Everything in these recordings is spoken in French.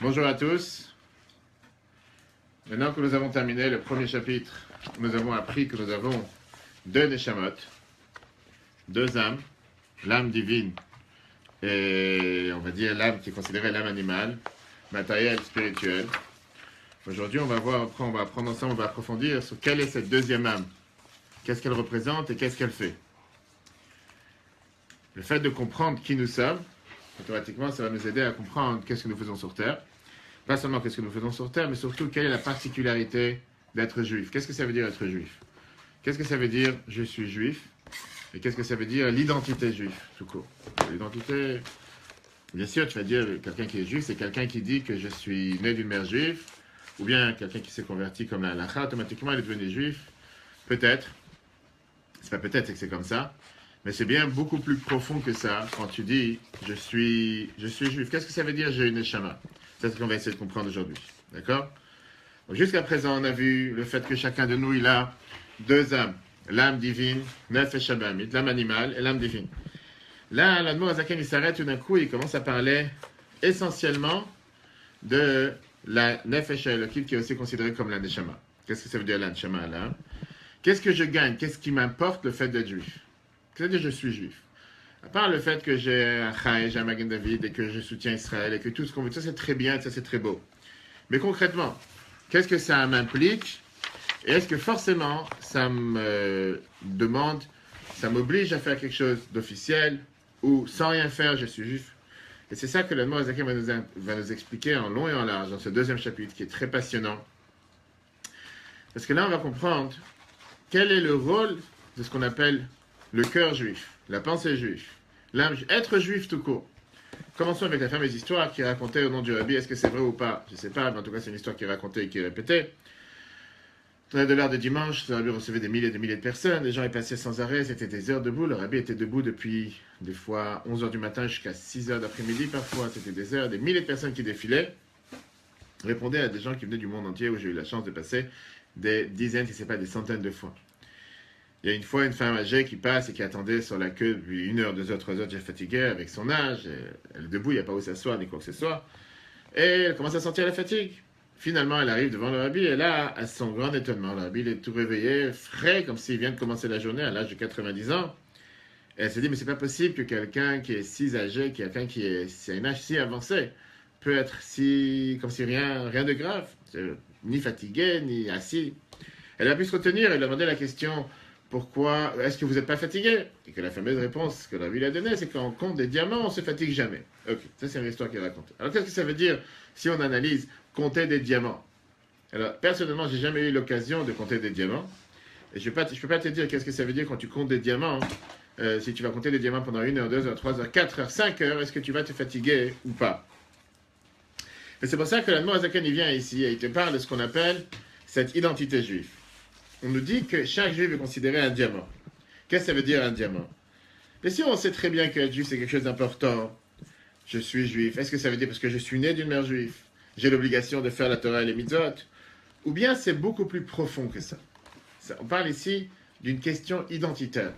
Bonjour à tous. Maintenant que nous avons terminé le premier chapitre, nous avons appris que nous avons deux neshamot, deux âmes, l'âme divine et on va dire l'âme qui est considérée l'âme animale, matérielle, spirituelle. Aujourd'hui, on va apprendre ensemble, on va approfondir sur quelle est cette deuxième âme, qu'est-ce qu'elle représente et qu'est-ce qu'elle fait. Le fait de comprendre qui nous sommes, automatiquement, ça va nous aider à comprendre qu'est-ce que nous faisons sur Terre. Pas seulement qu'est-ce que nous faisons sur Terre, mais surtout quelle est la particularité d'être juif. Qu'est-ce que ça veut dire être juif? Qu'est-ce que ça veut dire je suis juif? Et qu'est-ce que ça veut dire l'identité juive, tout court? L'identité, bien sûr, tu vas dire quelqu'un qui est juif, c'est quelqu'un qui dit que je suis né d'une mère juive, ou bien quelqu'un qui s'est converti comme la halakha, automatiquement il est devenu juif. Peut-être. C'est pas peut-être, c'est que c'est comme ça. Mais c'est bien beaucoup plus profond que ça quand tu dis je suis juif. Qu'est-ce que ça veut dire j'ai une neshama? C'est ce qu'on va essayer de comprendre aujourd'hui. D'accord? Jusqu'à présent, on a vu le fait que chacun de nous, il a deux âmes. L'âme divine, nefesh habamit, l'âme animale et l'âme divine. Là, l'Admor Azaken, il s'arrête tout d'un coup, il commence à parler essentiellement de la nefesh elokit, qui est aussi considérée comme la neshama. Qu'est-ce que ça veut dire la neshama là? Qu'est-ce que je gagne? Qu'est-ce qui m'importe le fait d'être juif? C'est-à-dire que je suis juif. À part le fait que j'ai un Chaï, j'ai un Magen David et que je soutiens Israël et que tout ce qu'on veut, ça c'est très bien, ça c'est très beau. Mais concrètement, qu'est-ce que ça m'implique? Et est-ce que forcément ça me demande, ça m'oblige à faire quelque chose d'officiel ou sans rien faire, je suis juif? Et c'est ça que l'Admor Azaken va nous expliquer en long et en large dans ce deuxième chapitre qui est très passionnant. Parce que là on va comprendre quel est le rôle de ce qu'on appelle le cœur juif, la pensée juive, l'âme, être juif tout court. Commençons avec la fameuse histoire qui est racontée au nom du Rabbi. Est-ce que c'est vrai ou pas? Je ne sais pas, mais en tout cas c'est une histoire qui est racontée et qui est répétée. Dans de l'heure de dimanche, le Rabbi recevait des milliers de personnes, les gens y passaient sans arrêt, c'était des heures debout. Le Rabbi était debout depuis des fois 11h du matin jusqu'à 6h d'après-midi parfois, c'était des heures, des milliers de personnes qui défilaient, répondaient à des gens qui venaient du monde entier où j'ai eu la chance de passer des dizaines, si ce n'est pas des centaines de fois. Il y a une fois une femme âgée qui passe et qui attendait sur la queue depuis 1h, 2h, 3h, déjà fatiguée avec son âge. Elle est debout, il n'y a pas où s'asseoir ni quoi que ce soit. Et elle commence à sentir la fatigue. Finalement, elle arrive devant le Rabbi et là, à son grand étonnement, le Rabbi il est tout réveillé, frais, comme s'il vient de commencer la journée à l'âge de 90 ans. Et elle se dit, mais c'est pas possible que quelqu'un qui est si âgé, quelqu'un qui est à un âge si avancé, peut être si, comme si rien de grave, ni fatigué, ni assis. Elle a pu se retenir et lui a demandé la question, pourquoi est-ce que vous n'êtes pas fatigué? Et que la fameuse réponse que la Rabbi a donnée, c'est qu'en compte des diamants, on ne se fatigue jamais. Ok, ça c'est une histoire qui est racontée. Alors qu'est-ce que ça veut dire si on analyse compter des diamants? Alors personnellement, j'ai jamais eu l'occasion de compter des diamants. Et je ne peux pas te dire qu'est-ce que ça veut dire quand tu comptes des diamants. Si tu vas compter des diamants pendant 1h, 2h, 3h, 4h, 5h, est-ce que tu vas te fatiguer ou pas? Et c'est pour ça que l'Admor Azaken il vient ici et il te parle de ce qu'on appelle cette identité juive. On nous dit que chaque juif est considéré un diamant. Qu'est-ce que ça veut dire un diamant? Bien sûr, on sait très bien qu'être juif, c'est quelque chose d'important. Je suis juif. Est-ce que ça veut dire parce que je suis né d'une mère juive, j'ai l'obligation de faire la Torah et les mitzvot? Ou bien c'est beaucoup plus profond que ça. On parle ici d'une question identitaire.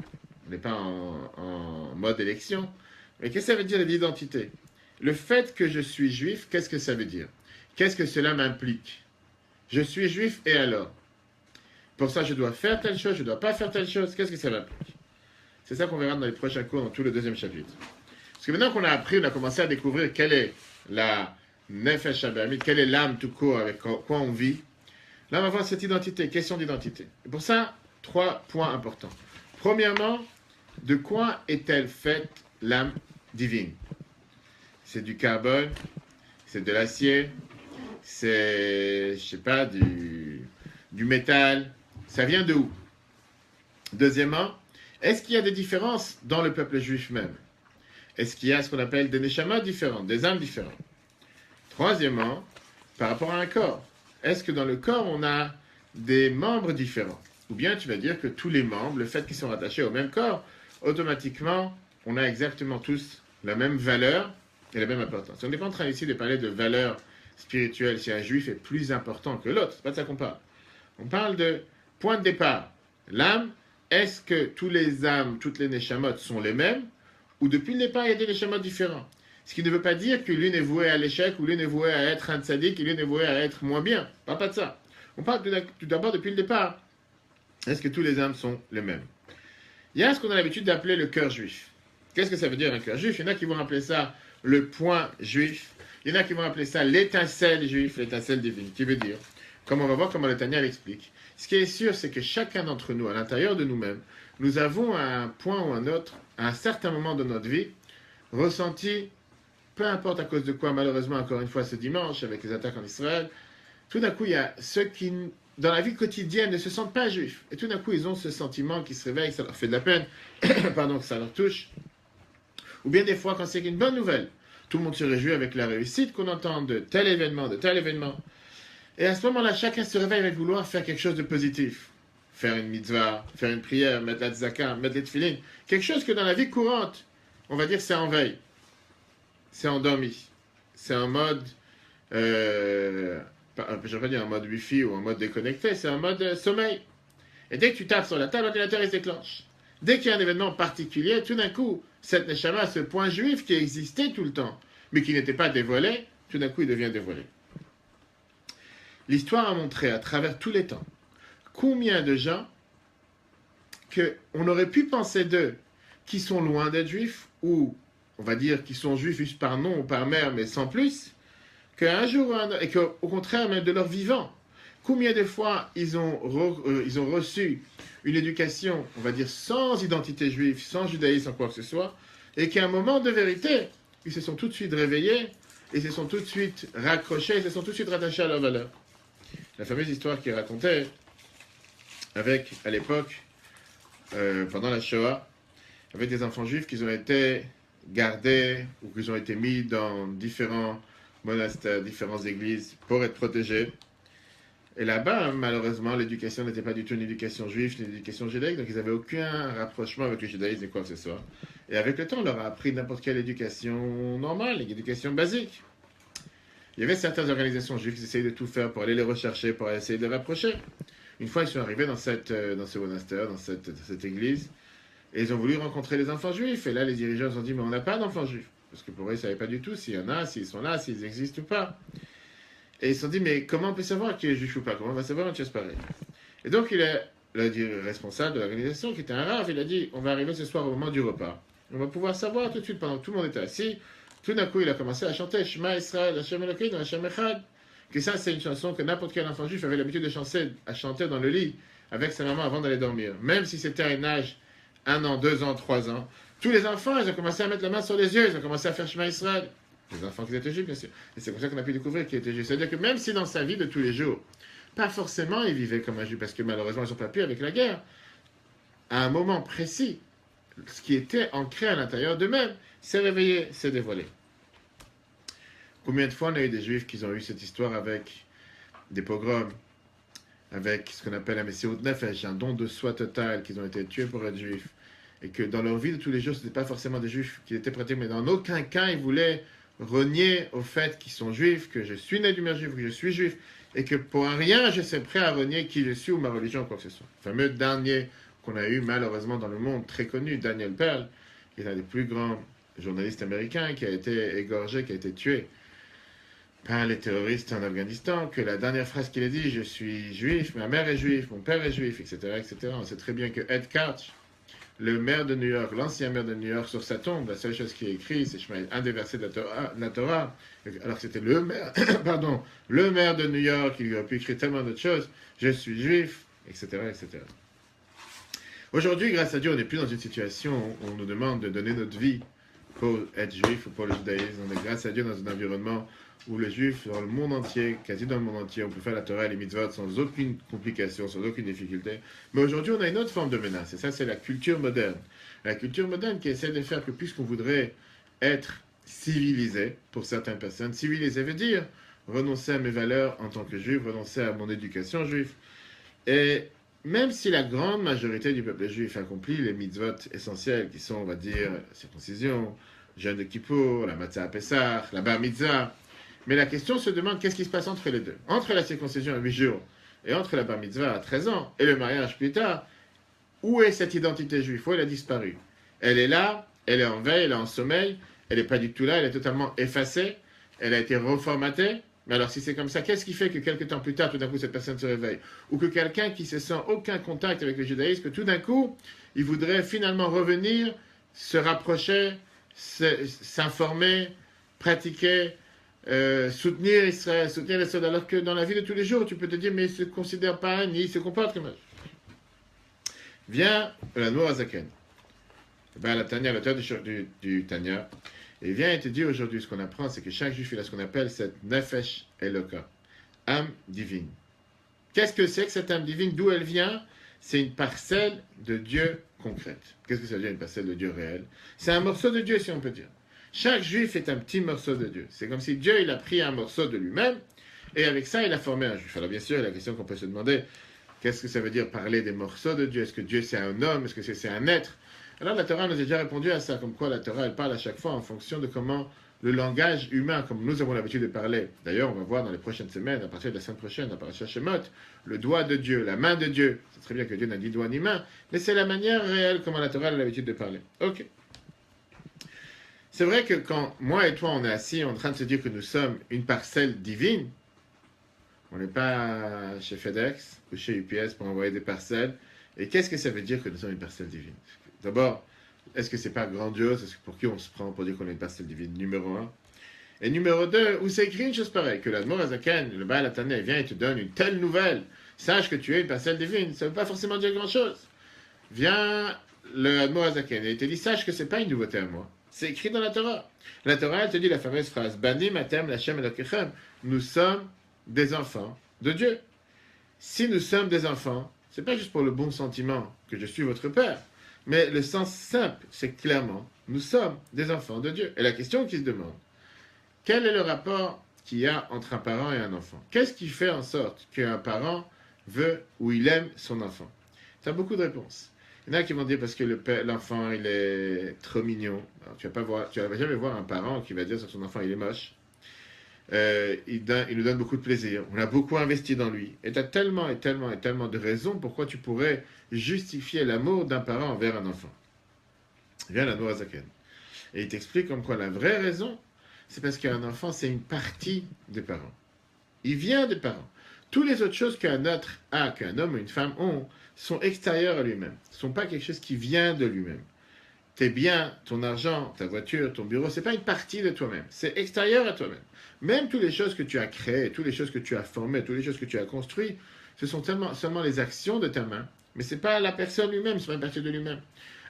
On n'est pas en mode élection. Mais qu'est-ce que ça veut dire l'identité? Le fait que je suis juif, qu'est-ce que ça veut dire? Qu'est-ce que cela m'implique? Je suis juif et alors? Pour ça, je dois faire telle chose, je ne dois pas faire telle chose. Qu'est-ce que ça m'implique? C'est ça qu'on verra dans les prochains cours, dans tout le deuxième chapitre. Parce que maintenant qu'on a appris, on a commencé à découvrir quelle est la nefesh habamit, quelle est l'âme tout court avec quoi on vit. Là, on va voir cette identité, question d'identité. Et pour ça, 3 points importants. Premièrement, de quoi est-elle faite l'âme divine? C'est du carbone, c'est de l'acier, c'est, je sais pas, du métal. Ça vient de où? Deuxièmement, est-ce qu'il y a des différences dans le peuple juif même? Est-ce qu'il y a ce qu'on appelle des neshamas différentes, des âmes différentes? Troisièmement, par rapport à un corps, est-ce que dans le corps, on a des membres différents? Ou bien tu vas dire que tous les membres, le fait qu'ils sont rattachés au même corps, automatiquement, on a exactement tous la même valeur et la même importance. On n'est pas en train ici de parler de valeur spirituelle, si un juif est plus important que l'autre, c'est pas de ça qu'on parle. On parle de point de départ. L'âme, est-ce que tous les âmes, toutes les neshamot sont les mêmes? Ou depuis le départ, il y a des neshamot différents? Ce qui ne veut pas dire que l'une est vouée à l'échec, ou l'une est vouée à être un tzaddik, et l'une est vouée à être moins bien. On parle pas de ça. On parle tout d'abord depuis le départ. Est-ce que tous les âmes sont les mêmes? Il y a ce qu'on a l'habitude d'appeler le cœur juif. Qu'est-ce que ça veut dire un cœur juif? Il y en a qui vont appeler ça le point juif. Il y en a qui vont appeler ça l'étincelle juif, l'étincelle divine. Qui veut dire, comme on va voir comment le Tanya l'explique. Ce qui est sûr, c'est que chacun d'entre nous, à l'intérieur de nous-mêmes, nous avons à un point ou un autre, à un certain moment de notre vie, ressenti, peu importe à cause de quoi, malheureusement, encore une fois, ce dimanche, avec les attaques en Israël, tout d'un coup, il y a ceux qui, dans la vie quotidienne, ne se sentent pas juifs. Et tout d'un coup, ils ont ce sentiment qui se réveille, que ça leur fait de la peine, pardon, que ça leur touche. Ou bien des fois, quand c'est une bonne nouvelle, tout le monde se réjouit avec la réussite qu'on entend de tel événement, de tel événement. Et à ce moment-là, chacun se réveille avec vouloir faire quelque chose de positif. Faire une mitzvah, faire une prière, mettre la tzaka, mettre les tefilines. Quelque chose que dans la vie courante, on va dire c'est en veille. C'est endormi. C'est en mode, je vais pas dire en mode wifi ou en mode déconnecté, c'est en mode sommeil. Et dès que tu tapes sur la table, l'ordinateur il se déclenche. Dès qu'il y a un événement particulier, tout d'un coup, cette neshama, ce point juif qui existait tout le temps, mais qui n'était pas dévoilé, tout d'un coup il devient dévoilé. L'histoire a montré à travers tous les temps combien de gens qu'on aurait pu penser d'eux qui sont loin d'être juifs, ou on va dire qui sont juifs juste par nom ou par mère, mais sans plus, qu'un jour, et qu'au contraire même de leur vivant, combien de fois ils ont reçu une éducation, on va dire, sans identité juive, sans judaïsme, sans quoi que ce soit, et qu'à un moment de vérité, ils se sont tout de suite réveillés, et se sont tout de suite raccrochés, et se sont tout de suite rattachés à leurs valeurs. La fameuse histoire qui est racontée avec, à l'époque, pendant la Shoah, avec des enfants juifs qui ont été gardés ou qui ont été mis dans différents monastères, différentes églises pour être protégés. Et là-bas, malheureusement, l'éducation n'était pas du tout une éducation juive, une éducation judaïque, donc ils n'avaient aucun rapprochement avec le judaïsme et quoi que ce soit. Et avec le temps, on leur a appris n'importe quelle éducation normale, une éducation basique. Il y avait certaines organisations juives qui essayaient de tout faire pour aller les rechercher, pour essayer de les rapprocher. Une fois, ils sont arrivés dans ce monastère, dans cette église, et ils ont voulu rencontrer les enfants juifs. Et là, les dirigeants ont dit, mais on n'a pas d'enfants juifs. Parce que pour eux, ils ne savaient pas du tout s'il y en a, s'ils sont là, s'ils existent ou pas. Et ils se sont dit, mais comment on peut savoir qui est juif ou pas? Comment on va savoir une chose pareille? Et donc, le responsable de l'organisation, qui était un rave, il a dit, on va arriver ce soir au moment du repas. On va pouvoir savoir tout de suite, pendant que tout le monde était assis. Tout d'un coup, il a commencé à chanter Shema Israël, Hashem Elokeinu, Hashem Echad. Que ça, c'est une chanson que n'importe quel enfant juif avait l'habitude de chanter dans le lit avec sa maman avant d'aller dormir. Même si c'était à un âge 1 an, 2 ans, 3 ans. Tous les enfants, ils ont commencé à mettre la main sur les yeux, ils ont commencé à faire Shema Israël. Les enfants qui étaient juifs, bien sûr. Et c'est comme ça qu'on a pu découvrir qu'ils étaient juifs. C'est-à-dire que même si dans sa vie de tous les jours, pas forcément ils vivaient comme un juif, parce que malheureusement ils n'ont pas pu avec la guerre, à un moment précis, ce qui était ancré à l'intérieur d'eux-mêmes s'est réveillé, s'est dévoilé. Combien de fois on a eu des juifs qui ont eu cette histoire avec des pogroms, avec ce qu'on appelle un Messirut Nefesh, un don de soi total, qu'ils ont été tués pour être juifs, et que dans leur vie de tous les jours, ce n'étaient pas forcément des juifs qui étaient pratiqués, mais dans aucun cas ils voulaient renier au fait qu'ils sont juifs, que je suis né du mère juif, que je suis juif, et que pour rien je suis prêt à renier qui je suis ou ma religion ou quoi que ce soit. Le fameux dernier qu'on a eu malheureusement dans le monde, très connu, Daniel Pearl, qui est un des plus grands journalistes américains, qui a été égorgé, qui a été tué par les terroristes en Afghanistan, que la dernière phrase qu'il a dit, je suis juif, ma mère est juive, mon père est juif, etc., etc. On sait très bien que Ed Karch, le maire de New York, l'ancien maire de New York, sur sa tombe, la seule chose qui est écrite, c'est un des versets de la Torah, alors que c'était le maire, pardon, le maire de New York, il aurait pu écrire tellement d'autres choses, je suis juif, etc., etc. Aujourd'hui, grâce à Dieu, on n'est plus dans une situation où on nous demande de donner notre vie pour être juif ou pour le judaïsme. On est, grâce à Dieu, dans un environnement où les juifs, dans le monde entier, quasi dans le monde entier, on peut faire la Torah et les mitzvot sans aucune complication, sans aucune difficulté. Mais aujourd'hui, on a une autre forme de menace, et ça, c'est la culture moderne. La culture moderne qui essaie de faire que, puisqu'on voudrait être civilisé, pour certaines personnes, civilisé veut dire renoncer à mes valeurs en tant que juif, renoncer à mon éducation juive. Et même si la grande majorité du peuple juif accomplit les mitzvot essentiels, qui sont, on va dire, la circoncision, le jeûne de Kippour, la matzah à Pessah, la bar mitzvah, mais la question se demande qu'est-ce qui se passe entre les deux. Entre la circoncision à 8 jours et entre la bar mitzvah à 13 ans et le mariage plus tard, où est cette identité juive? Où elle a disparu? Elle est là, elle est en veille, elle est en sommeil, Elle n'est pas du tout là, elle est totalement effacée, elle a été reformatée. Mais alors si c'est comme ça, qu'est-ce qui fait que quelques temps plus tard, tout d'un coup, cette personne se réveille? Ou que quelqu'un qui se sent aucun contact avec le judaïsme, que tout d'un coup, il voudrait finalement revenir, se rapprocher, s'informer, pratiquer, soutenir Israël, soutenir les soldats, alors que dans la vie de tous les jours, tu peux te dire, mais il ne se considère pas, ni il se comporte comme un. Vient l'Admour Azaken, la Tanya, l'auteur du Tanya, et vient et te dit aujourd'hui, ce qu'on apprend, c'est que chaque juif, il a ce qu'on appelle cette Nefesh Eloka, âme divine. Qu'est-ce que c'est que cette âme divine? D'où elle vient? C'est une parcelle de Dieu concrète. Qu'est-ce que ça veut dire, une parcelle de Dieu réelle? C'est un morceau de Dieu, si on peut dire. Chaque juif est un petit morceau de Dieu. C'est comme si Dieu, il a pris un morceau de lui-même, et avec ça, il a formé un juif. Alors bien sûr, il y a la question qu'on peut se demander, qu'est-ce que ça veut dire parler des morceaux de Dieu? Est-ce que Dieu, c'est un homme? Est-ce que c'est un être? Alors la Torah nous a déjà répondu à ça, comme quoi la Torah, elle parle à chaque fois en fonction de comment le langage humain, comme nous avons l'habitude de parler. D'ailleurs, on va voir dans les prochaines semaines, à partir de la semaine prochaine, à partir de Shemot, le doigt de Dieu, la main de Dieu. C'est très bien que Dieu n'a ni doigt ni main, mais c'est la manière réelle comment la Torah a l'habitude de parler. Ok. C'est vrai que quand moi et toi, on est assis en train de se dire que nous sommes une parcelle divine, on n'est pas chez FedEx ou chez UPS pour envoyer des parcelles. Et qu'est-ce que ça veut dire que nous sommes une parcelle divine? D'abord, est-ce que c'est pas grandiose? Est-ce que pour qui on se prend pour dire qu'on est une parcelle divine? Numéro 1. Et numéro 2, où c'est écrit une chose pareille, que l'Admor Azaken, le Baal Atané, vient et te donne une telle nouvelle. Sache que tu es une parcelle divine. Ça ne veut pas forcément dire grand-chose. Vient le Admor Azaken et il te dit, sache que c'est pas une nouveauté à moi. C'est écrit dans la Torah. La Torah, elle te dit la fameuse phrase, Banim atem lachem elokechem. Nous sommes des enfants de Dieu. Si nous sommes des enfants, c'est pas juste pour le bon sentiment que je suis votre père, mais le sens simple, c'est clairement, nous sommes des enfants de Dieu. Et la question qui se demande, quel est le rapport qu'il y a entre un parent et un enfant? Qu'est-ce qui fait en sorte qu'un parent veut ou il aime son enfant? Tu as beaucoup de réponses. Il y en a qui vont dire parce que l'enfant, il est trop mignon. Alors, tu vas jamais voir un parent qui va dire sur son enfant, il est moche. Il nous donne beaucoup de plaisir. On a beaucoup investi dans lui. Et tu as tellement et tellement et tellement de raisons pourquoi tu pourrais justifier l'amour d'un parent envers un enfant. Il vient l'Admor Azaken. Et il t'explique comme quoi la vraie raison, c'est parce qu'un enfant, c'est une partie des parents. Il vient des parents. Toutes les autres choses qu'un autre a, qu'un homme ou une femme ont, sont extérieures à lui-même. Ce ne sont pas quelque chose qui vient de lui-même. Tes biens, ton argent, ta voiture, ton bureau, ce n'est pas une partie de toi-même. C'est extérieur à toi-même. Même toutes les choses que tu as créées, toutes les choses que tu as formées, toutes les choses que tu as construites, ce sont seulement les actions de ta main. Mais ce n'est pas la personne lui-même, ce n'est pas une partie de lui-même.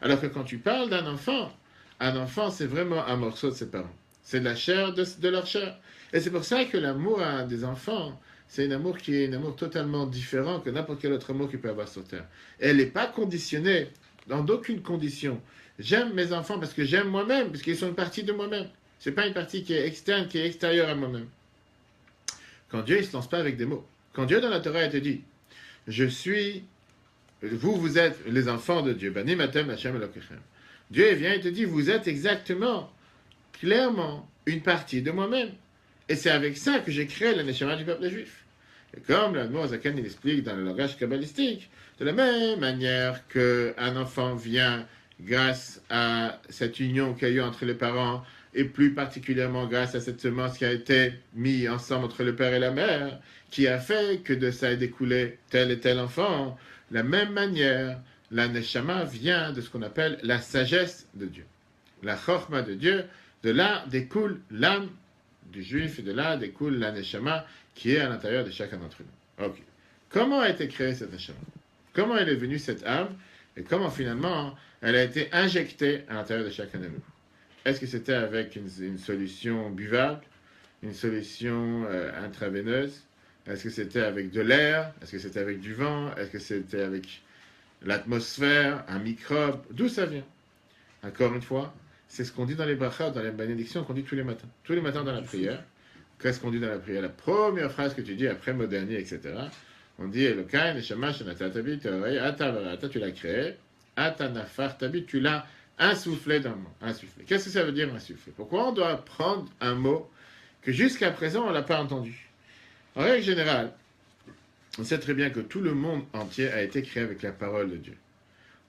Alors que quand tu parles d'un enfant, un enfant, c'est vraiment un morceau de ses parents. C'est de la chair de leur chair. Et c'est pour ça que l'amour des enfants, c'est un amour qui est un amour totalement différent que n'importe quel autre amour qu'il peut y avoir sur Terre. Et elle n'est pas conditionnée dans d'aucune condition. J'aime mes enfants parce que j'aime moi-même, parce qu'ils sont une partie de moi-même. Ce n'est pas une partie qui est externe, qui est extérieure à moi-même. Quand Dieu ne se lance pas avec des mots. Quand Dieu dans la Torah te dit, vous êtes les enfants de Dieu. Banim atem Hashem Elokechem. Dieu vient et te dit, vous êtes exactement, clairement, une partie de moi-même. Et c'est avec ça que j'ai créé la neshama du peuple juif. Et comme l'Admor Azaken il explique dans le langage kabbalistique, de la même manière qu'un enfant vient grâce à cette union qu'il y a eu entre les parents, et plus particulièrement grâce à cette semence qui a été mise ensemble entre le père et la mère, qui a fait que de ça est découlé tel et tel enfant, de la même manière, la neshama vient de ce qu'on appelle la sagesse de Dieu. La chorma de Dieu, de là découle l'âme du juif, et de là découle la neshama qui est à l'intérieur de chacun d'entre nous. Ok. Comment a été créée cette neshama? Comment elle est venue cette âme? Et comment finalement elle a été injectée à l'intérieur de chacun de nous? Est-ce que c'était avec une solution buvable, une solution intraveineuse? Est-ce que c'était avec de l'air? Est-ce que c'était avec du vent? Est-ce que c'était avec l'atmosphère, un microbe? D'où ça vient? Encore une fois, c'est ce qu'on dit dans les brachas, dans les bénédictions qu'on dit tous les matins. Tous les matins dans la prière. Qu'est-ce qu'on dit dans la prière? La première phrase que tu dis après Modani, etc. On dit Elokai, Neshama, Shenata Tabit, Ata, tu l'as créé, Ata Nafar Tabit, tu l'as insufflé dans le mot. Insufflé. Qu'est-ce que ça veut dire insufflé? Pourquoi on doit prendre un mot que jusqu'à présent on ne l'a pas entendu? En règle générale, on sait très bien que tout le monde entier a été créé avec la parole de Dieu.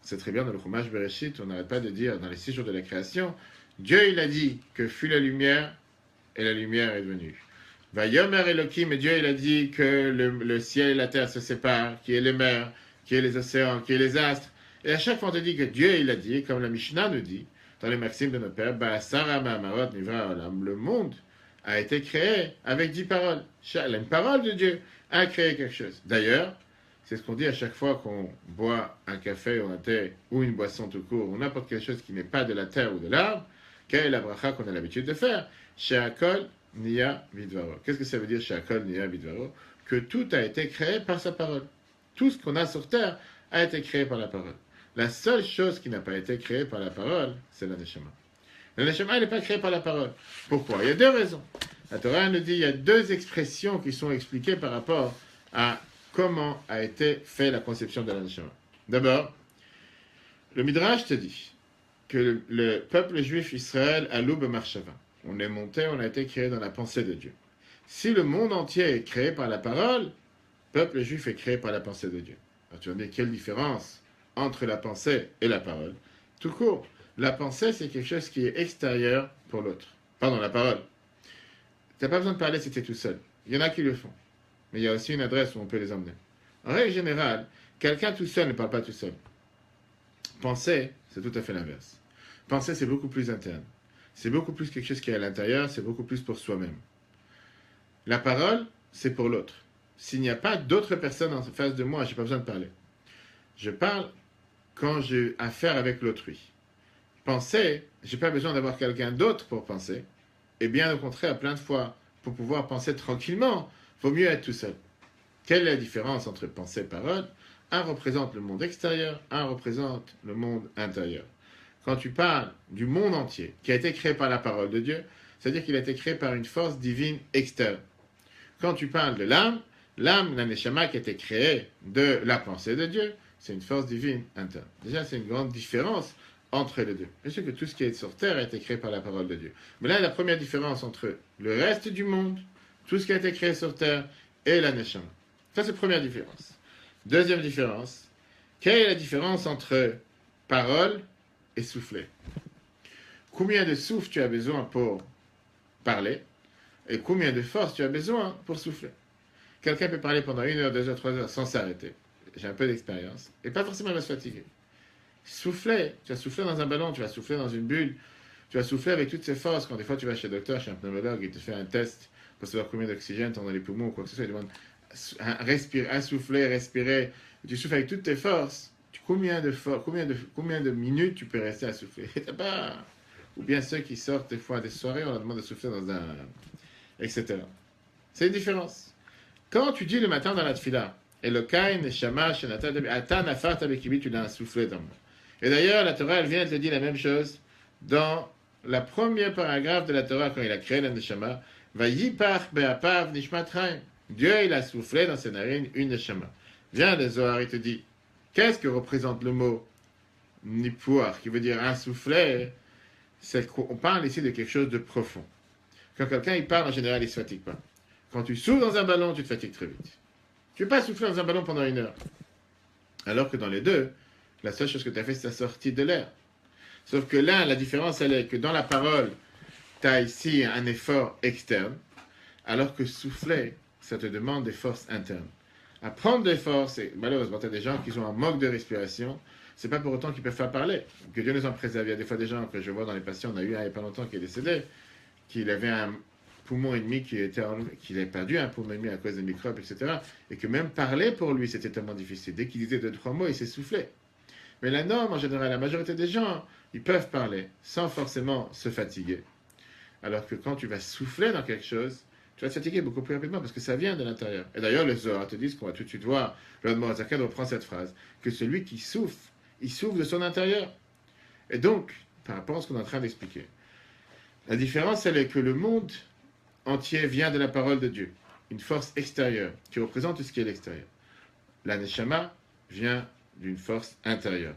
On sait très bien dans le Chumash Bereshit, on n'arrête pas de dire dans les 6 jours de la création, Dieu, il a dit que fut la lumière, et la lumière est venue. Vayomer Elohim, et Dieu, il a dit que le ciel et la terre se séparent, qu'il y ait les mers, qu'il y ait les océans, qu'il y ait les astres. Et à chaque fois, on te dit que Dieu, il a dit, comme la Mishnah nous dit, dans les maximes de nos pères, le monde a été créé avec 10 paroles. Une parole de Dieu a créé quelque chose. D'ailleurs, c'est ce qu'on dit à chaque fois qu'on boit un café ou un thé ou une boisson tout court ou n'importe quelque chose qui n'est pas de la terre ou de l'arbre. Quelle est la bracha qu'on a l'habitude de faire? She'akol niya vidvaro. Qu'est-ce que ça veut dire She'akol niya vidvaro? Que tout a été créé par sa parole. Tout ce qu'on a sur terre a été créé par la parole. La seule chose qui n'a pas été créée par la parole, c'est la neshama. La neshama, elle n'est pas créée par la parole. Pourquoi? Il y a deux raisons. La Torah nous dit qu'il y a deux expressions qui sont expliquées par rapport à comment a été faite la conception de la neshama. D'abord, le Midrash te dit que le peuple juif Israël a l'oub marshava. On est monté, on a été créé dans la pensée de Dieu. Si le monde entier est créé par la parole, le peuple juif est créé par la pensée de Dieu. Alors tu vas me dire, quelle différence entre la pensée et la parole? Tout court, la pensée, c'est quelque chose qui est extérieur pour l'autre. Pardon, la parole. Tu n'as pas besoin de parler si tu es tout seul. Il y en a qui le font. Mais il y a aussi une adresse où on peut les emmener. En règle générale, quelqu'un tout seul ne parle pas tout seul. Penser, c'est tout à fait l'inverse. Penser, c'est beaucoup plus interne. C'est beaucoup plus quelque chose qui est à l'intérieur, c'est beaucoup plus pour soi-même. La parole, c'est pour l'autre. S'il n'y a pas d'autres personnes en face de moi, je n'ai pas besoin de parler. Je parle quand j'ai affaire avec l'autrui. Penser, je n'ai pas besoin d'avoir quelqu'un d'autre pour penser. Et bien au contraire, plein de fois, pour pouvoir penser tranquillement, il vaut mieux être tout seul. Quelle est la différence entre pensée et parole? Un représente le monde extérieur, un représente le monde intérieur. Quand tu parles du monde entier, qui a été créé par la parole de Dieu, c'est-à-dire qu'il a été créé par une force divine externe. Quand tu parles de l'âme, la neshama qui a été créée de la pensée de Dieu, c'est une force divine interne. Déjà, c'est une grande différence entre les deux. Bien sûr que tout ce qui est sur terre a été créé par la parole de Dieu. Mais là, la première différence entre le reste du monde, tout ce qui a été créé sur terre, et la neshama. Ça, c'est la première différence. Deuxième différence, quelle est la différence entre parole et souffler? Combien de souffle tu as besoin pour parler et combien de force tu as besoin pour souffler? Quelqu'un peut parler pendant 1 heure, 2 heures, 3 heures sans s'arrêter. J'ai un peu d'expérience. Et pas forcément il va se fatiguer. Souffler, tu vas souffler dans un ballon, tu vas souffler dans une bulle, tu vas souffler avec toutes ces forces. Quand des fois tu vas chez le docteur, chez un pneumologue, il te fait un test pour savoir combien d'oxygène tu as dans les poumons ou quoi que ce soit, il demande insouffler, respirer, tu souffles avec toutes tes forces. Combien de minutes tu peux rester à souffler? Pas... Ou bien ceux qui sortent des fois à des soirées, on leur demande de souffler dans un... etc. C'est une différence. Quand tu dis le matin dans la tfila, Elokai, Neshama, Shenata, Ata, Nafar, Tabekibi, tu l'as soufflé dans moi. Et d'ailleurs, la Torah, elle vient te dire la même chose dans la première paragraphe de la Torah, quand il a créé la Neshama, Vayipach, Be'apav, Nishmatraim. Dieu, il a soufflé dans ses narines une Neshama. Viens, le Zohar, il te dit, qu'est-ce que représente le mot Nipuach, qui veut dire insouffler? On parle ici de quelque chose de profond. Quand quelqu'un il parle, en général, il ne se fatigue pas. Quand tu souffles dans un ballon, tu te fatigues très vite. Tu ne peux pas souffler dans un ballon pendant 1 heure. Alors que dans les deux, la seule chose que tu as fait, c'est la sortie de l'air. Sauf que là, la différence, elle est que dans la parole, tu as ici un effort externe, alors que souffler, ça te demande des forces internes. À prendre des forces, et malheureusement, tu as des gens qui ont un manque de respiration, c'est pas pour autant qu'ils peuvent faire parler. Que Dieu nous en préserve. Il y a des fois des gens que je vois dans les patients, on a eu un il n'y a pas longtemps qui est décédé, qu'il avait un poumon et demi qu'il avait perdu un poumon et demi à cause des microbes, etc. Et que même parler pour lui, c'était tellement difficile. Dès qu'il disait 2-3 mots, il s'essoufflait. Mais la norme, en général, la majorité des gens, ils peuvent parler sans forcément se fatiguer. Alors que quand tu vas souffler dans quelque chose, tu vas te fatiguer beaucoup plus rapidement parce que ça vient de l'intérieur. Et d'ailleurs, les Zohar te disent qu'on va tout de suite voir, le Morazakad reprend cette phrase, que celui qui souffre, il souffre de son intérieur. Et donc, par rapport à ce qu'on est en train d'expliquer, la différence, elle est que le monde entier vient de la parole de Dieu, une force extérieure qui représente tout ce qui est l'extérieur. La Neshama vient d'une force intérieure.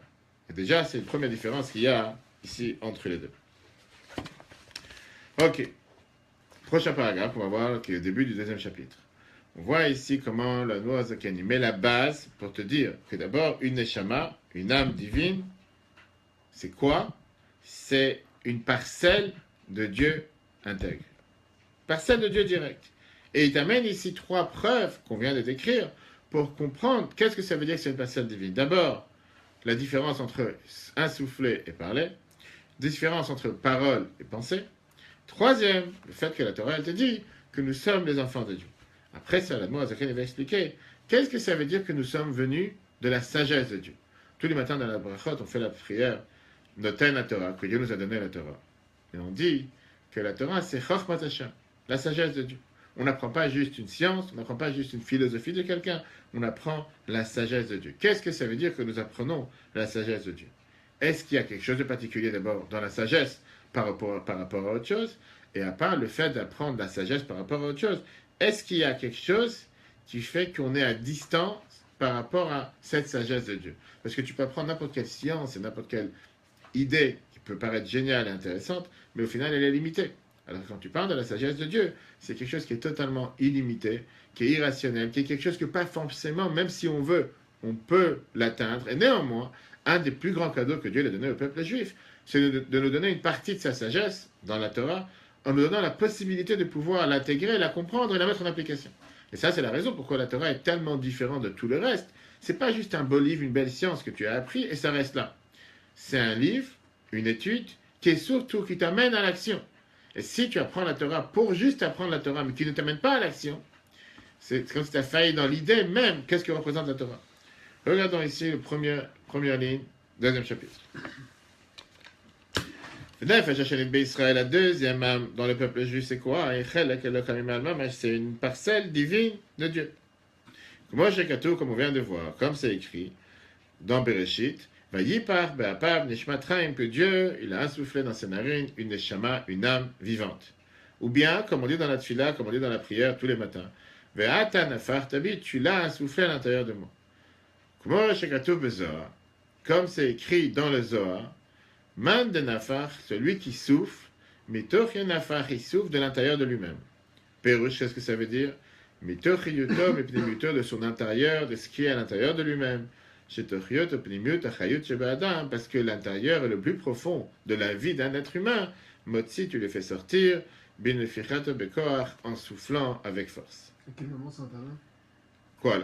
Et déjà, c'est une première différence qu'il y a ici entre les deux. Ok. Prochain paragraphe, on va voir qui est le début du 2e chapitre. On voit ici comment la Noazakani met la base pour te dire que d'abord, une Neshama, une âme divine, c'est quoi? C'est une parcelle de Dieu intègre. Parcelle de Dieu direct. Et il t'amène ici 3 preuves qu'on vient de décrire pour comprendre qu'est-ce que ça veut dire que c'est une parcelle divine. D'abord, la différence entre insouffler et parler. Différence entre parole et pensée. Troisième, le fait que la Torah, elle te dit que nous sommes les enfants de Dieu. Après ça, l'Admor Azaken va expliquer qu'est-ce que ça veut dire que nous sommes venus de la sagesse de Dieu. Tous les matins dans la brachot, on fait la prière Noten la Torah, que Dieu nous a donné la Torah. Et on dit que la Torah, c'est Chochmat Hashem, la sagesse de Dieu. On n'apprend pas juste une science, on n'apprend pas juste une philosophie de quelqu'un, on apprend la sagesse de Dieu. Qu'est-ce que ça veut dire que nous apprenons la sagesse de Dieu? Est-ce qu'il y a quelque chose de particulier d'abord dans la sagesse par rapport à autre chose? Et à part le fait d'apprendre la sagesse par rapport à autre chose, est-ce qu'il y a quelque chose qui fait qu'on est à distance par rapport à cette sagesse de Dieu? Parce que tu peux apprendre n'importe quelle science et n'importe quelle idée qui peut paraître géniale et intéressante, mais au final elle est limitée. Alors quand tu parles de la sagesse de Dieu, c'est quelque chose qui est totalement illimité, qui est irrationnel, qui est quelque chose que pas forcément, même si on veut, on peut l'atteindre. Et néanmoins, un des plus grands cadeaux que Dieu a donné au peuple juif, c'est de nous donner une partie de sa sagesse dans la Torah, en nous donnant la possibilité de pouvoir l'intégrer, la comprendre et la mettre en application. Et ça, c'est la raison pourquoi la Torah est tellement différente de tout le reste. C'est pas juste un beau livre, une belle science que tu as appris et ça reste là. C'est un livre, une étude, qui est surtout qui t'amène à l'action. Et si tu apprends la Torah pour juste apprendre la Torah, mais qui ne t'amène pas à l'action, c'est comme si tu as failli dans l'idée même qu'est-ce que représente la Torah. Regardons ici la première ligne, deuxième chapitre. La deuxième âme dans le peuple juif, c'est quoi? C'est une parcelle divine de Dieu. Comme on vient de voir, comme c'est écrit dans Bereshit, que Dieu, il a insoufflé dans ses narines une neshama, une âme vivante. Ou bien, comme on dit dans la tfila, comme on dit dans la prière tous les matins, tu l'as insoufflé à l'intérieur de moi. Comme c'est écrit dans le Zohar, Man de Nafar, celui qui souffle, Mitoch Nafar, il souffle de l'intérieur de lui-même. Pérush, qu'est-ce que ça veut dire? Mitoch Yutom, et de son intérieur, de ce qui est à l'intérieur de lui-même. Parce que l'intérieur est le plus profond de la vie d'un être humain. Motsi, tu le fais sortir, en soufflant avec force. À quel moment ça intervient? Quoi,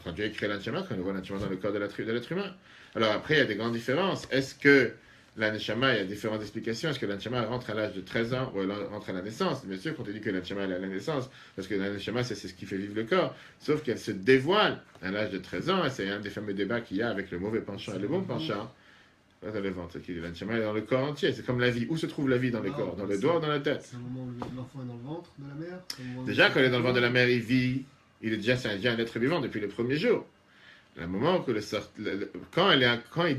quand Dieu écrit l'aneshama, quand on voit l'aneshama dans le corps de l'être humain. Alors après, il y a des grandes différences. Est-ce que l'aneshama, il y a différentes explications. Est-ce que l'aneshama rentre à l'âge de 13 ans ou elle rentre à la naissance? Bien sûr qu'on te dit que l'aneshama est à la naissance, parce que l'aneshama, c'est ce qui fait vivre le corps. Sauf qu'elle se dévoile à l'âge de 13 ans, et c'est un des fameux débats qu'il y a avec le mauvais penchant et le bon penchant. Dans le ventre, l'aneshama est dans le corps entier. C'est comme la vie. Où se trouve la vie dans le corps? Dans le doigt ou dans la tête? C'est un moment où l'enfant est dans le ventre de la mère? Déjà, quand il est dans le ventre de la mère, il vit. C'est déjà un être vivant depuis le premier jour. Le moment que quand il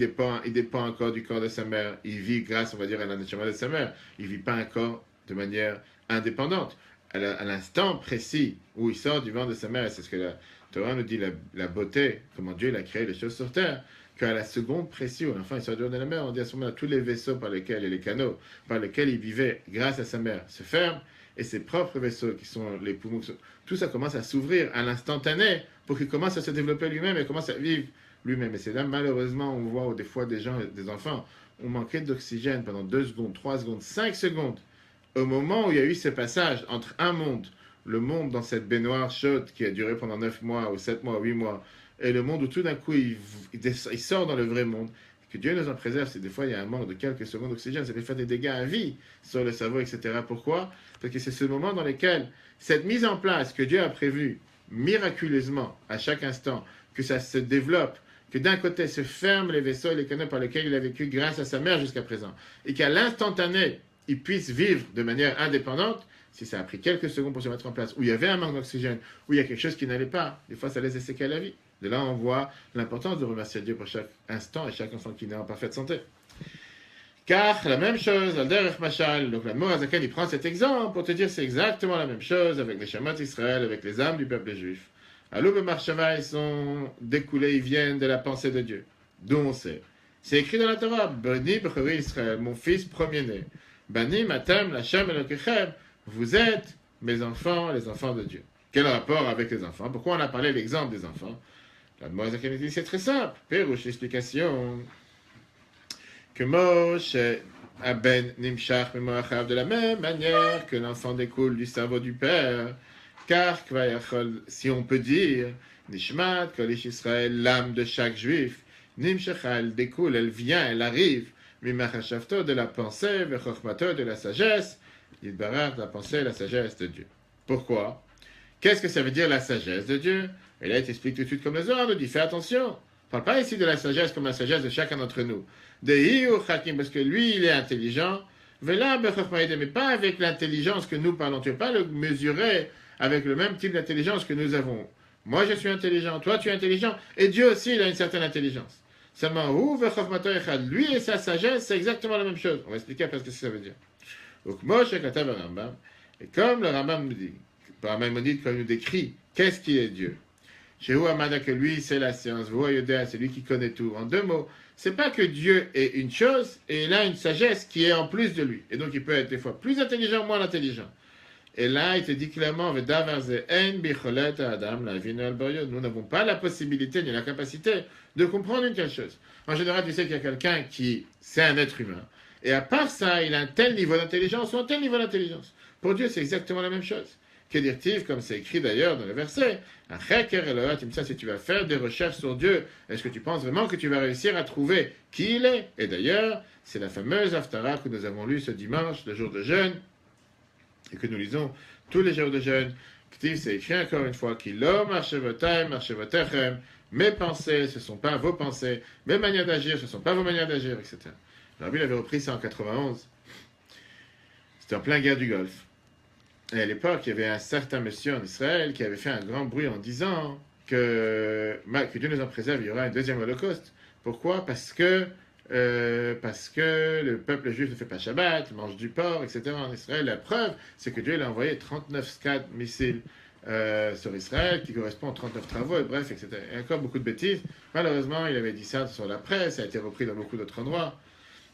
dépend encore du corps de sa mère, il vit grâce, on va dire, à l'aneshama de sa mère. Il ne vit pas encore de manière indépendante. À l'instant précis où il sort du ventre de sa mère, et c'est ce que la Torah nous dit, la beauté, comment Dieu il a créé les choses sur terre, qu'à la seconde précise où l'enfant il sort du ventre de la mère, on dit à ce moment-là, tous les vaisseaux par lesquels, et les canaux par lesquels il vivait grâce à sa mère se ferment, et ses propres vaisseaux, qui sont les poumons, tout ça commence à s'ouvrir à l'instantané pour qu'il commence à se développer lui-même et commence à vivre lui-même. Et c'est là, malheureusement, on voit des fois des gens, des enfants, ont manqué d'oxygène pendant 2 secondes, 3 secondes, 5 secondes, au moment où il y a eu ce passage entre un monde, le monde dans cette baignoire chaude qui a duré pendant 9 mois, ou 7 mois, 8 mois, et le monde où tout d'un coup, il sort dans le vrai monde. Que Dieu nous en préserve, c'est des fois il y a un manque de quelques secondes d'oxygène, ça peut faire des dégâts à vie sur le cerveau, etc. Pourquoi? Parce que c'est ce moment dans lequel cette mise en place que Dieu a prévue miraculeusement à chaque instant, que ça se développe, que d'un côté se ferment les vaisseaux et les canaux par lesquels il a vécu grâce à sa mère jusqu'à présent, et qu'à l'instantané, il puisse vivre de manière indépendante, si ça a pris quelques secondes pour se mettre en place, où il y avait un manque d'oxygène, où il y a quelque chose qui n'allait pas, des fois ça laisse des séquelles à la vie. De là, on voit l'importance de remercier Dieu pour chaque instant et chaque enfant qui naît en parfaite santé. Car la même chose, Al-Derech Mashal, donc l'Admor Azaken, il prend cet exemple pour te dire c'est exactement la même chose avec les Shamat Israël, avec les âmes du peuple juif. Aloub et Marshava, ils sont découlés, ils viennent de la pensée de Dieu. D'où on sait. C'est écrit dans la Torah, Bani Bechori Israël, mon fils premier-né. Bani Matem, Lachem Elokechem, vous êtes mes enfants, les enfants de Dieu. Quel rapport avec les enfants? Pourquoi on a parlé de l'exemple des enfants? L'Admor Azaken dit c'est très simple. Pérouche, l'explication. Que Moshe, Aben Nimshach Memoachav, de la même manière que l'enfant découle du cerveau du père. Car, si on peut dire, Nishmat, Kolish Israël, l'âme de chaque juif, Nimshacha, elle découle, elle vient, elle arrive, Mimachashavto, de la pensée, Vechormato, de la sagesse, Yidbarach, de la pensée et la sagesse de Dieu. Pourquoi? Qu'est-ce que ça veut dire la sagesse de Dieu? Et là, il t'explique tout de suite comme les autres, il dit fais attention. On ne parle pas ici de la sagesse comme la sagesse de chacun d'entre nous. De Hiu Hakim, parce que lui, il est intelligent. Vela Bechormaïde, mais pas avec l'intelligence que nous parlons. Tu ne peux pas le mesurer avec le même type d'intelligence que nous avons. Moi, je suis intelligent, toi, tu es intelligent, et Dieu aussi, il a une certaine intelligence. Seulement, lui et sa sagesse, c'est exactement la même chose. On va expliquer après ce que ça veut dire. Donc, Moshe Katav Rambam, et comme le Rambam nous dit, par Maïmonide, quand il nous décrit, qu'est-ce qui est Dieu? Chez Amada, que lui, c'est la science, c'est lui qui connaît tout. En deux mots, c'est pas que Dieu est une chose, et il a une sagesse qui est en plus de lui. Et donc, il peut être des fois plus intelligent, moins intelligent. Et là, il te dit clairement, nous n'avons pas la possibilité ni la capacité de comprendre une telle chose. En général, tu sais qu'il y a quelqu'un qui, c'est un être humain. Et à part ça, il a un tel niveau d'intelligence ou un tel niveau d'intelligence. Pour Dieu, c'est exactement la même chose. Que dire-t-il, comme c'est écrit d'ailleurs dans le verset, si tu vas faire des recherches sur Dieu, est-ce que tu penses vraiment que tu vas réussir à trouver qui il est? Et d'ailleurs, c'est la fameuse Haftarah que nous avons lue ce dimanche, le jour de jeûne, et que nous lisons tous les jours de jeûne. C'est écrit encore une fois, mes pensées, ce ne sont pas vos pensées, mes manières d'agir, ce ne sont pas vos manières d'agir, etc. Le Rabbi avait repris ça en 91. C'était en plein guerre du Golfe. Et à l'époque, il y avait un certain monsieur en Israël qui avait fait un grand bruit en disant que Dieu nous en préserve, il y aura un deuxième holocauste. Pourquoi? Parce que le peuple juif ne fait pas Shabbat, mange du porc, etc. en Israël. La preuve, c'est que Dieu il a envoyé 39 Scad missiles sur Israël, qui correspondent aux 39 travaux, et bref, etc. Et encore beaucoup de bêtises. Malheureusement, il avait dit ça sur la presse, ça a été repris dans beaucoup d'autres endroits.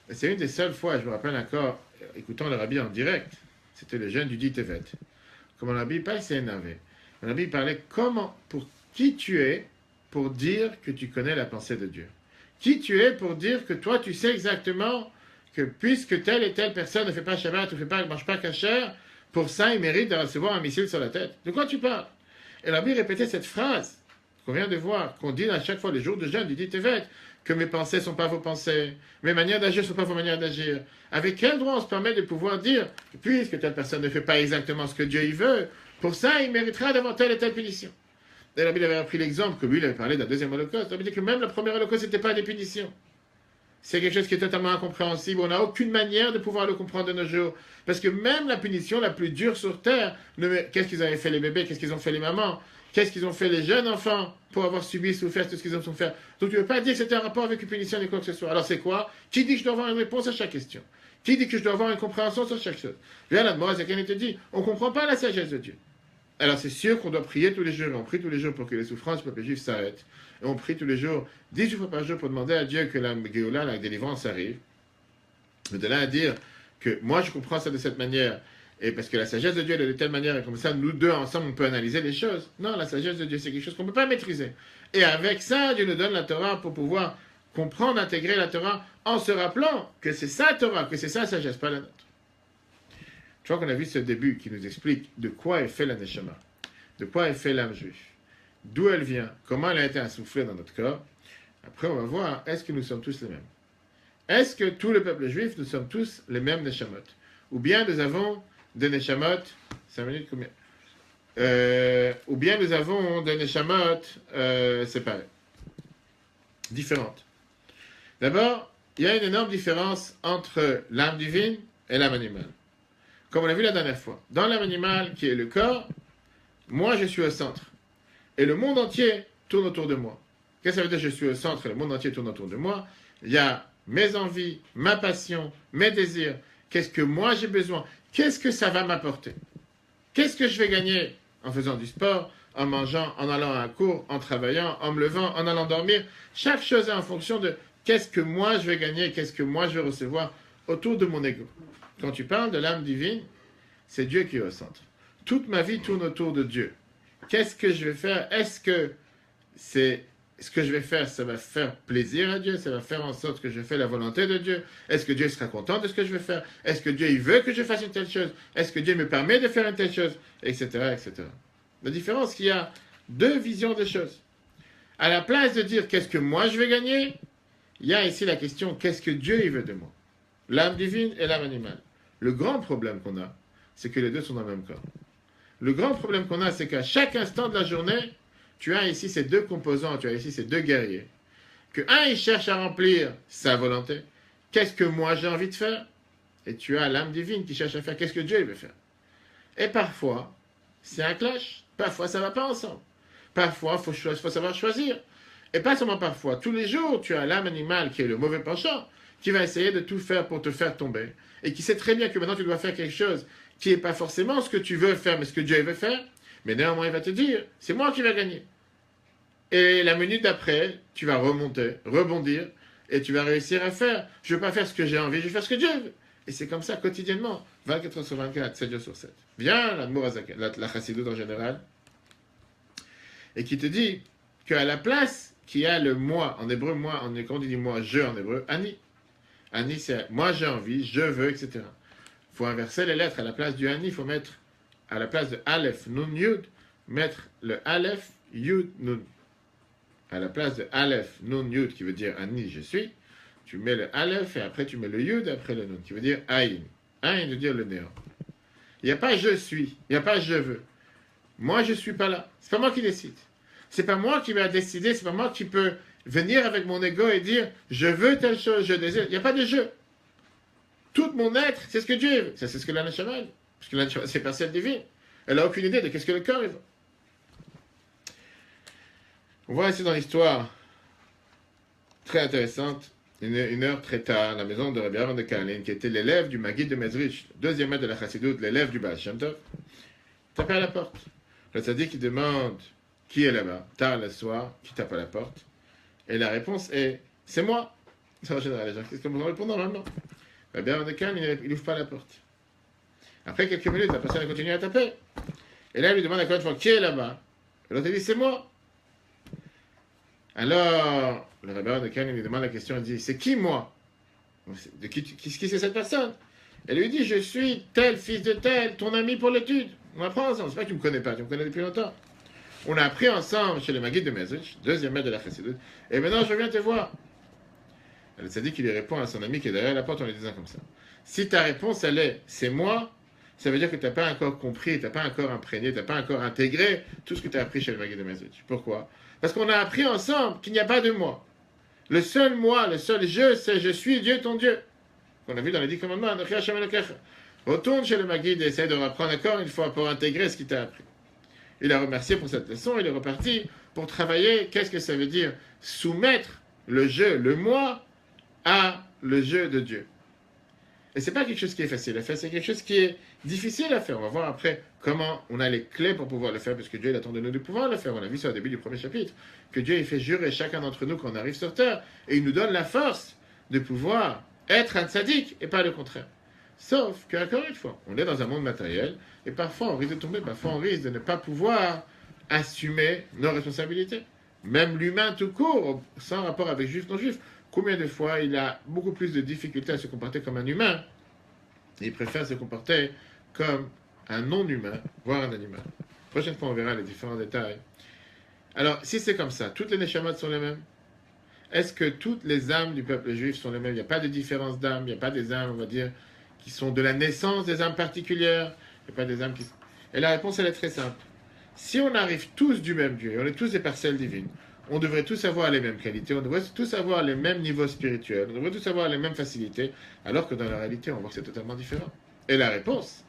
Et c'est une des seules fois, je me rappelle encore, écoutant le Rabbi en direct, c'était le jeûne du dit Tevet. Comment le Rabbi, pas il s'est énervé. Le Rabbi parlait pour qui tu es pour dire que tu connais la pensée de Dieu. Qui tu es pour dire que toi, tu sais exactement que puisque telle et telle personne ne fait pas Shabbat ou ne mange pas kasher, pour ça, il mérite de recevoir un missile sur la tête. De quoi tu parles? Et la Bible répétait cette phrase qu'on vient de voir, qu'on dit à chaque fois les jours de jeûne du dit Tevet, que mes pensées ne sont pas vos pensées, mes manières d'agir ne sont pas vos manières d'agir. Avec quel droit on se permet de pouvoir dire, puisque telle personne ne fait pas exactement ce que Dieu y veut, pour ça, il méritera d'avoir telle et telle punition. Et la Bible avait pris l'exemple que lui, il avait parlé d'un deuxième holocauste. Il avait dit que même la première holocauste, ce n'était pas des punitions. C'est quelque chose qui est totalement incompréhensible. On n'a aucune manière de pouvoir le comprendre de nos jours. Parce que même la punition la plus dure sur Terre, qu'est-ce qu'ils avaient fait les bébés, qu'est-ce qu'ils ont fait les mamans, qu'est-ce qu'ils ont fait les jeunes enfants pour avoir subi, souffert tout ce qu'ils ont souffert. Donc tu ne veux pas dire que c'était un rapport avec une punition ni quoi que ce soit. Alors c'est quoi? Qui dit que je dois avoir une réponse à chaque question? Qui dit que je dois avoir une compréhension sur chaque chose? Viens là, Moïse te dit, on ne comprend pas la sagesse de Dieu. Alors c'est sûr qu'on doit prier tous les jours, et on prie tous les jours pour que les souffrances du peuple juif s'arrêtent. Et on prie tous les jours, 10 fois par jour, pour demander à Dieu que la Géoula, la délivrance arrive. Mais de là à dire que moi je comprends ça de cette manière, et parce que la sagesse de Dieu elle est de telle manière, et comme ça nous deux ensemble on peut analyser les choses. Non, la sagesse de Dieu c'est quelque chose qu'on ne peut pas maîtriser. Et avec ça, Dieu nous donne la Torah pour pouvoir comprendre, intégrer la Torah, en se rappelant que c'est sa Torah, que c'est sa sagesse, pas la nôtre. Tu vois qu'on a vu ce début qui nous explique de quoi est fait la Neshama, de quoi est fait l'âme juive, d'où elle vient, comment elle a été insoufflée dans notre corps. Après, on va voir, est-ce que nous sommes tous les mêmes? Est-ce que tout le peuple juif, nous sommes tous les mêmes Neshamot? Ou bien nous avons des Neshamot, 5 minutes combien? Ou bien nous avons des Neshamot séparées, différentes. D'abord, il y a une énorme différence entre l'âme divine et l'âme animale. Comme on l'a vu la dernière fois, dans l'âme animale qui est le corps, moi je suis au centre. Et le monde entier tourne autour de moi. Qu'est-ce que ça veut dire je suis au centre et le monde entier tourne autour de moi? Il y a mes envies, ma passion, mes désirs. Qu'est-ce que moi j'ai besoin? Qu'est-ce que ça va m'apporter? Qu'est-ce que je vais gagner en faisant du sport, en mangeant, en allant à un cours, en travaillant, en me levant, en allant dormir? Chaque chose est en fonction de qu'est-ce que moi je vais gagner, qu'est-ce que moi je vais recevoir autour de mon ego. Quand tu parles de l'âme divine, c'est Dieu qui est au centre. Toute ma vie tourne autour de Dieu. Qu'est-ce que je vais faire? Est-ce que c'est ce que je vais faire, ça va faire plaisir à Dieu, ça va faire en sorte que je fais la volonté de Dieu. Est-ce que Dieu sera content de ce que je vais faire? Est-ce que Dieu il veut que je fasse une telle chose? Est-ce que Dieu me permet de faire une telle chose? Etc., etc. La différence, c'est qu'il y a deux visions des choses. À la place de dire qu'est-ce que moi je vais gagner, il y a ici la question qu'est-ce que Dieu il veut de moi? L'âme divine et l'âme animale. Le grand problème qu'on a, c'est que les deux sont dans le même corps. Le grand problème qu'on a, c'est qu'à chaque instant de la journée, tu as ici ces deux composants, tu as ici ces deux guerriers. Que un, il cherche à remplir sa volonté. Qu'est-ce que moi j'ai envie de faire? Et tu as l'âme divine qui cherche à faire qu'est-ce que Dieu il veut faire. Et parfois, c'est un clash. Parfois, ça ne va pas ensemble. Parfois, il faut savoir choisir. Et pas seulement parfois. Tous les jours, tu as l'âme animale qui est le mauvais penchant, qui va essayer de tout faire pour te faire tomber. Et qui sait très bien que maintenant, tu dois faire quelque chose qui n'est pas forcément ce que tu veux faire, mais ce que Dieu veut faire. Mais néanmoins, il va te dire, c'est moi qui vais gagner. Et la minute d'après, tu vas remonter, rebondir, et tu vas réussir à faire. Je ne veux pas faire ce que j'ai envie, je vais faire ce que Dieu veut. Et c'est comme ça quotidiennement, 24 heures sur 24, 7 jours sur 7. Viens la chassidoute en général, et qui te dit qu'à la place qu'il y a le moi, en hébreu, moi, quand on dit moi, je en hébreu, ani. Ani, c'est moi j'ai envie, je veux, etc. Il faut inverser les lettres. À la place du ani, il faut mettre, à la place de Aleph, Nun, Yud, mettre le Aleph, Yud, Nun. À la place de Aleph, Nun, Yud, qui veut dire ani, je suis, tu mets le Aleph et après tu mets le Yud, après le Nun, qui veut dire Aïn. Aïn veut dire le néant. Il n'y a pas je suis, il n'y a pas je veux. Moi, je ne suis pas là. C'est pas moi qui décide. C'est pas moi qui vais décider, c'est pas moi qui peux venir avec mon ego et dire je veux telle chose, je désire. Il n'y a pas de jeu. Tout mon être, c'est ce que Dieu veut. Ça, c'est ce que la Neshama veut. Parce que la Neshama, c'est personne divine. Elle n'a aucune idée de qu'est-ce que le corps veut. On voit ici dans l'histoire très intéressante, une heure très tard, à la maison de Rabbi Aaron de Karlin, qui était l'élève du Maguid de Mezrich, deuxième maître de la Chassidoute, l'élève du Baal Shem Tov, tape à la porte. Le tzaddik qui demande qui est là-bas, tard le soir, qui tape à la porte. Et la réponse est c'est moi. C'est en général les gens, qu'est-ce qu'on répond normalement? Rabbi Aaron de Karlin, il n'ouvre pas la porte. Après quelques minutes, la personne a continué à taper. Et là, il lui demande encore une fois qui est là-bas. Et l'autre dit c'est moi. Alors, le rabbin de Cannes lui demande la question, il dit, c'est qui moi? Qui c'est cette personne? Elle lui dit, je suis tel fils de tel, ton ami pour l'étude. On apprend ensemble, c'est pas que tu me connais pas, tu me connais depuis longtemps. On a appris ensemble chez les Maguid de Mezrich, deuxième maître de la Chassidoute, et maintenant je viens te voir. Elle s'est dit qu'il lui répond à son ami qui est derrière la porte en lui disant comme ça. Si ta réponse elle est, c'est moi, ça veut dire que tu n'as pas encore compris, tu n'as pas encore imprégné, tu n'as pas encore intégré tout ce que tu as appris chez les Maguid de Mezrich. Pourquoi? Parce qu'on a appris ensemble qu'il n'y a pas de moi. Le seul moi, le seul je, c'est je suis Dieu ton Dieu. Qu'on a vu dans les 10 commandements. Retourne chez le Maguid et essaie de reprendre encore une fois pour intégrer ce qu'il t'a appris. Il a remercié pour cette leçon, il est reparti pour travailler. Qu'est-ce que ça veut dire? Soumettre le je, le moi, à le je de Dieu. Et c'est pas quelque chose qui est facile à faire, c'est quelque chose qui est difficile à faire. On va voir après comment on a les clés pour pouvoir le faire, parce que Dieu il attend de nous de pouvoir le faire. On a vu ça au début du premier chapitre, que Dieu il fait jurer chacun d'entre nous quand on arrive sur terre, et il nous donne la force de pouvoir être un tzaddik, et pas le contraire. Sauf qu'encore une fois, on est dans un monde matériel, et parfois on risque de tomber, parfois on risque de ne pas pouvoir assumer nos responsabilités. Même l'humain tout court, sans rapport avec juif, non-juif, combien de fois il a beaucoup plus de difficultés à se comporter comme un humain, et il préfère se comporter comme un non-humain, voire un animal. Prochaine fois, on verra les différents détails. Alors, si c'est comme ça, toutes les neshamot sont les mêmes? Est-ce que toutes les âmes du peuple juif sont les mêmes? Il n'y a pas de différence d'âme, il n'y a pas des âmes, on va dire, qui sont de la naissance des âmes particulières, il n'y a pas des âmes qui... Et la réponse, elle est très simple. Si on arrive tous du même Dieu, on est tous des parcelles divines, on devrait tous avoir les mêmes qualités, on devrait tous avoir les mêmes niveaux spirituels, on devrait tous avoir les mêmes facilités, alors que dans la réalité, on voit que c'est totalement différent. Et la réponse,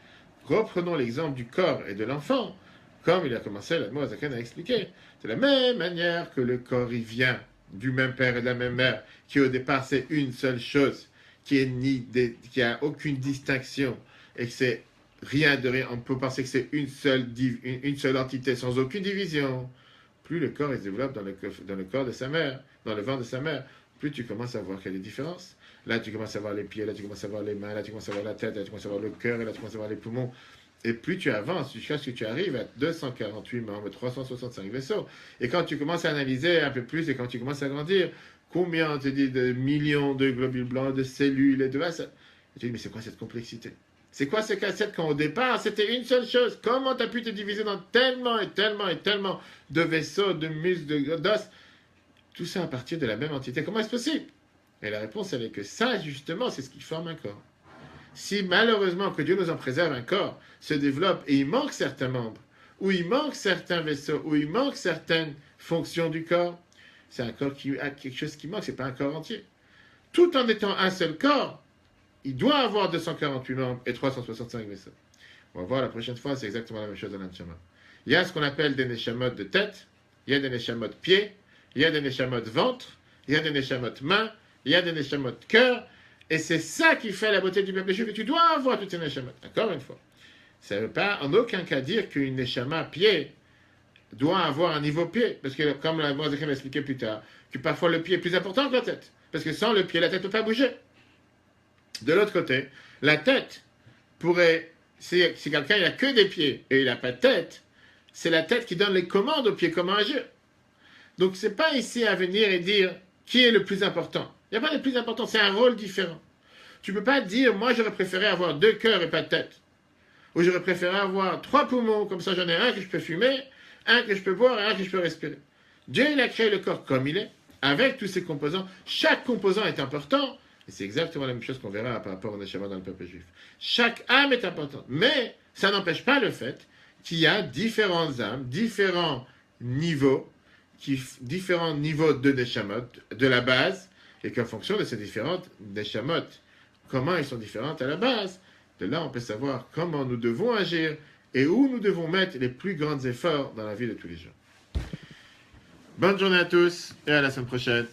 reprenons l'exemple du corps et de l'enfant, comme il a commencé, l'Admor Azaken a expliqué. C'est la même manière que le corps, il vient du même père et de la même mère, qui au départ, c'est une seule chose, qui a aucune distinction, et que c'est rien de rien. On peut penser que c'est une seule entité, sans aucune division. Plus le corps il se développe dans le corps de sa mère, dans le ventre de sa mère, plus tu commences à voir qu'il y a des différences. Là, tu commences à voir les pieds, là, tu commences à voir les mains, là, tu commences à voir la tête, là, tu commences à voir le cœur, et là, tu commences à voir les poumons. Et plus tu avances, jusqu'à ce que tu arrives à 248 membres, 365 vaisseaux. Et quand tu commences à analyser un peu plus, et quand tu commences à grandir, combien on te dit de millions de globules blancs, de cellules et de ça, et tu dis, mais c'est quoi cette complexité? C'est quoi ce casse-tête quand au départ, c'était une seule chose? Comment tu as pu te diviser dans tellement et tellement et tellement de vaisseaux, de muscles, d'os? Tout ça à partir de la même entité. Comment est-ce possible? Et la réponse, elle est que ça, justement, c'est ce qui forme un corps. Si malheureusement, que Dieu nous en préserve, un corps se développe et il manque certains membres, ou il manque certains vaisseaux, ou il manque certaines fonctions du corps, c'est un corps qui a quelque chose qui manque, c'est pas un corps entier. Tout en étant un seul corps, il doit avoir 248 membres et 365 vaisseaux. On va voir la prochaine fois, c'est exactement la même chose dans l'Neshama. Il y a ce qu'on appelle des Neshamot de tête, il y a des Neshamot de pied, il y a des Neshamot de ventre, il y a des Neshamot de main, il y a des Neshamot de cœur, et c'est ça qui fait la beauté du peuple juif, que tu dois avoir toutes ces Neshamot. Encore une fois. Ça ne veut pas en aucun cas dire qu'une Neshama pied doit avoir un niveau pied, parce que comme la Moïse m'a expliqué plus tard, que parfois le pied est plus important que la tête, parce que sans le pied, la tête ne peut pas bouger. De l'autre côté, la tête pourrait, si quelqu'un n'a que des pieds et il n'a pas de tête, c'est la tête qui donne les commandes aux pieds comment agir. Donc ce n'est pas ici à venir et dire qui est le plus important. Il n'y a pas de plus important, c'est un rôle différent. Tu ne peux pas dire, moi j'aurais préféré avoir 2 cœurs et pas de tête. Ou j'aurais préféré avoir 3 poumons, comme ça j'en ai un que je peux fumer, un que je peux boire et un que je peux respirer. Dieu il a créé le corps comme il est, avec tous ses composants. Chaque composant est important, et c'est exactement la même chose qu'on verra par rapport au Neshama dans le peuple juif. Chaque âme est importante, mais ça n'empêche pas le fait qu'il y a différentes âmes, différents niveaux de Neshamot, de la base, et qu'en fonction de ces différentes Neshamot, comment ils sont différentes à la base, de là on peut savoir comment nous devons agir et où nous devons mettre les plus grands efforts dans la vie de tous les jours. Bonne journée à tous et à la semaine prochaine.